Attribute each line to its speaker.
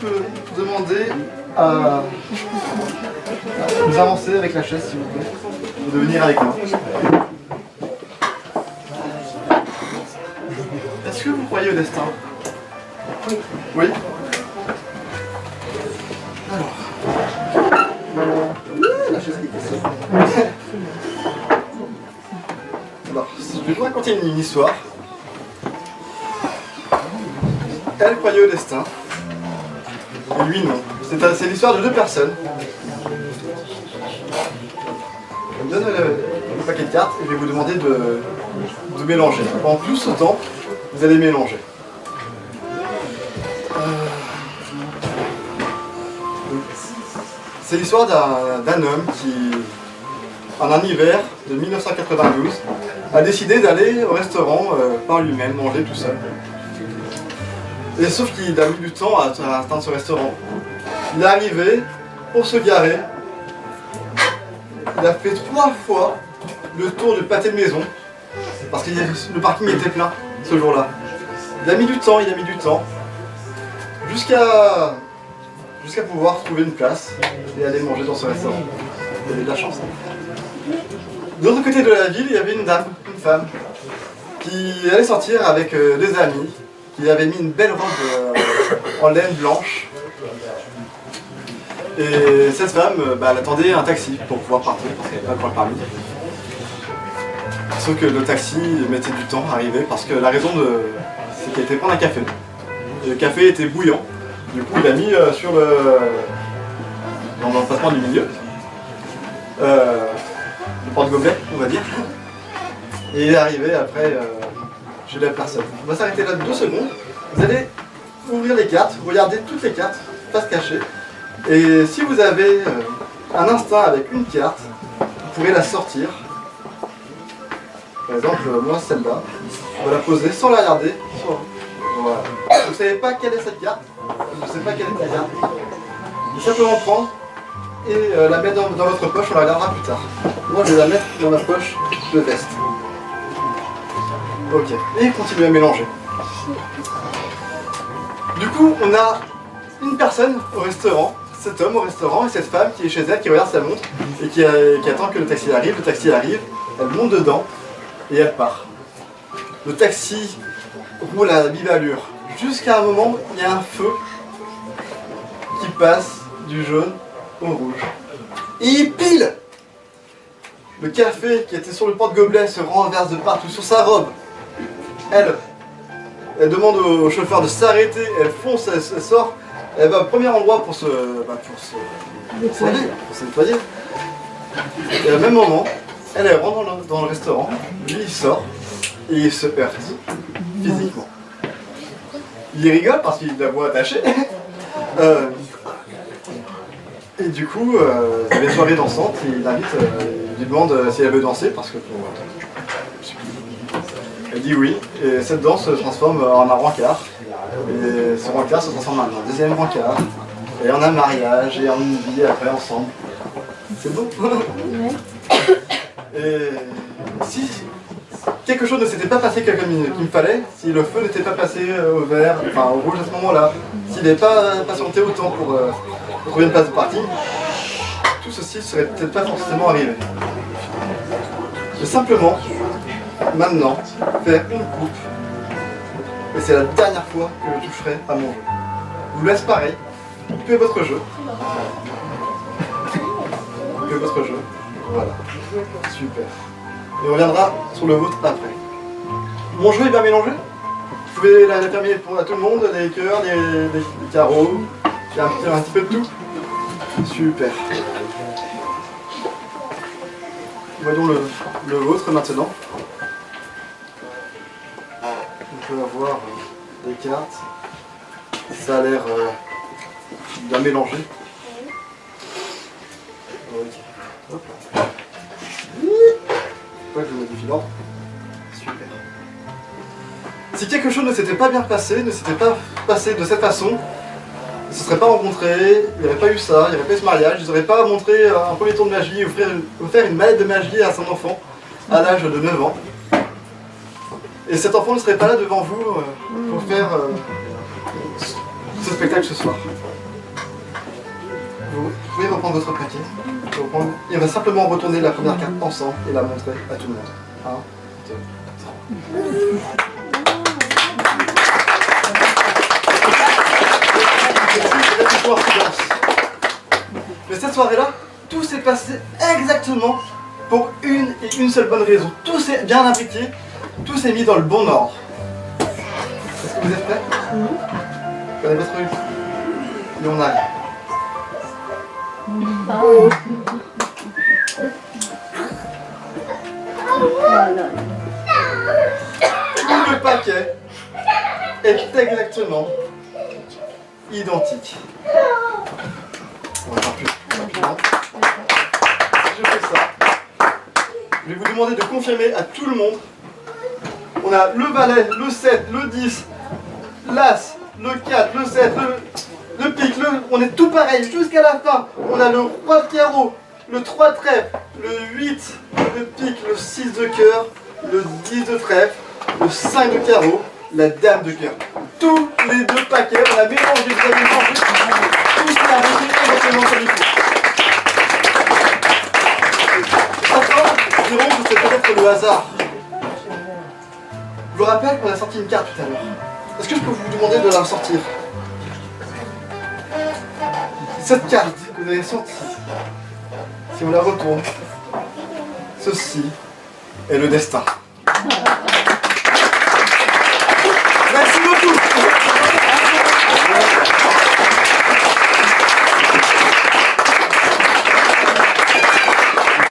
Speaker 1: peux demander à nous avancer avec la chaise, s'il vous plaît, ou de venir avec moi. Est-ce que vous croyez au destin? Oui. Oui. Alors. La chaise qui est Alors, je vais vous raconter une histoire. Elle croyait au destin. Et lui non. C'est l'histoire de deux personnes. Je me donne le paquet de cartes et je vais vous demander de mélanger. Pendant tout ce temps, vous allez mélanger. C'est l'histoire d'un homme qui, en un hiver de 1992, a décidé d'aller au restaurant par lui-même, manger tout seul. Et sauf qu'il a mis du temps à atteindre ce restaurant. Il est arrivé pour se garer. Il a fait 3 fois le tour du pâté de maison parce que le parking était plein ce jour-là. Il a mis du temps, jusqu'à pouvoir trouver une place et aller manger dans ce restaurant. Il avait de la chance. De l'autre côté de la ville, il y avait une femme, qui allait sortir avec des amis, qui avait mis une belle robe en laine blanche. Et cette femme, elle attendait un taxi pour pouvoir partir, parce qu'elle n'avait pas encore le permis. Sauf que le taxi mettait du temps à arriver, parce que la raison c'est qu'elle était prendre un café. Et le café était bouillant, du coup il a mis dans l'emplacement du milieu, le porte-gobelet, on va dire. Et il est arrivé après chez la personne. On va s'arrêter là 2 secondes. Vous allez ouvrir les cartes, regarder toutes les cartes, face cachée. Et si vous avez un instinct avec une carte, vous pourrez la sortir. Par exemple, moi celle-là, on va la poser sans la regarder. Voilà. Vous ne savez pas quelle est cette carte, je ne sais pas quelle est la carte. Vous simplement prendre et la mettre dans votre poche, on la regardera plus tard. Moi je vais la mettre dans ma poche de veste. Ok, et continuez à mélanger. Du coup, on a une personne au restaurant, cet homme au restaurant et cette femme qui est chez elle, qui regarde sa montre et qui attend que le taxi arrive. Le taxi arrive, elle monte dedans et elle part. Le taxi roule à vive allure. Jusqu'à un moment, il y a un feu qui passe du jaune au rouge. Et pile, le café qui était sur le porte-gobelet se renverse de partout sur sa robe. Elle demande au chauffeur de s'arrêter, elle fonce, elle sort, elle va au premier endroit pour se nettoyer. Et au même moment, elle rentre dans le restaurant, lui il sort et il se heurte physiquement. Il rigole parce qu'il la voit attachée. Et du coup, il y avait une soirée dansante et il l'invite, il lui demande si elle veut danser parce que elle dit oui, et cette danse se transforme en un rencard. Et ce rencard se transforme en un deuxième rencard. Et en un mariage, et en une vie après ensemble. C'est beau. Et si quelque chose ne s'était pas passé comme il me fallait, si le feu n'était pas passé au vert, enfin au rouge à ce moment-là, s'il n'avait pas patienté autant pour trouver une place de parking, tout ceci ne serait peut-être pas forcément arrivé. Mais simplement, maintenant, faire une coupe, et c'est la dernière fois que je toucherai à mon jeu. Je vous laisse pareil, coupez votre jeu. Coupez votre jeu, voilà, super. Et on reviendra sur le vôtre après. Mon jeu est bien mélangé. Vous pouvez la terminer pour tout le monde, les cœurs, les carreaux, il y a un petit peu de tout. Super. Voyons le vôtre maintenant. On peut avoir des cartes. Ça a l'air bien mélangé. Ok. Hop. Je modifie l'ordre. Super. Si quelque chose ne s'était pas bien passé, ne s'était pas passé de cette façon, ils ne se seraient pas rencontrés, il n'y aurait pas eu ça, il n'y aurait pas eu ce mariage, ils n'auraient pas montré un premier tour de magie, offert une mallette de magie à son enfant à l'âge de 9 ans. Et cet enfant ne serait pas là devant vous pour faire ce spectacle ce soir. Vous pouvez reprendre votre paquet. Et on va simplement retourner la première carte ensemble et la montrer à tout le monde. 1, 2, 3. Mais cette soirée-là, tout s'est passé exactement pour une et une seule bonne raison. Tout s'est bien imbriqué, tout s'est mis dans le bon ordre. Est-ce que vous êtes prêts? Prenez votre rue. Et on arrive. Tout le paquet est exactement identique. On va faire plus rapidement. Si je fais ça, je vais vous demander de confirmer à tout le monde. On a le valet, le 7, le 10, l'as, le 4, le 7, le pique, on est tout pareil jusqu'à la fin. On a le roi de carreau, le 3 de trèfle, le 8 de pique, le 6 de cœur, le 10 de trèfle, le 5 de carreau, la dame de cœur. Tous les deux paquets, on a mélangé, vous avez mangé, tout s'est arrangé exactement comme il faut. Maintenant, dirons que c'est peut-être le hasard. Je vous rappelle qu'on a sorti une carte tout à l'heure. Est-ce que je peux vous demander de la ressortir? Cette carte que vous avez sortie, si on la retourne, ceci est le destin.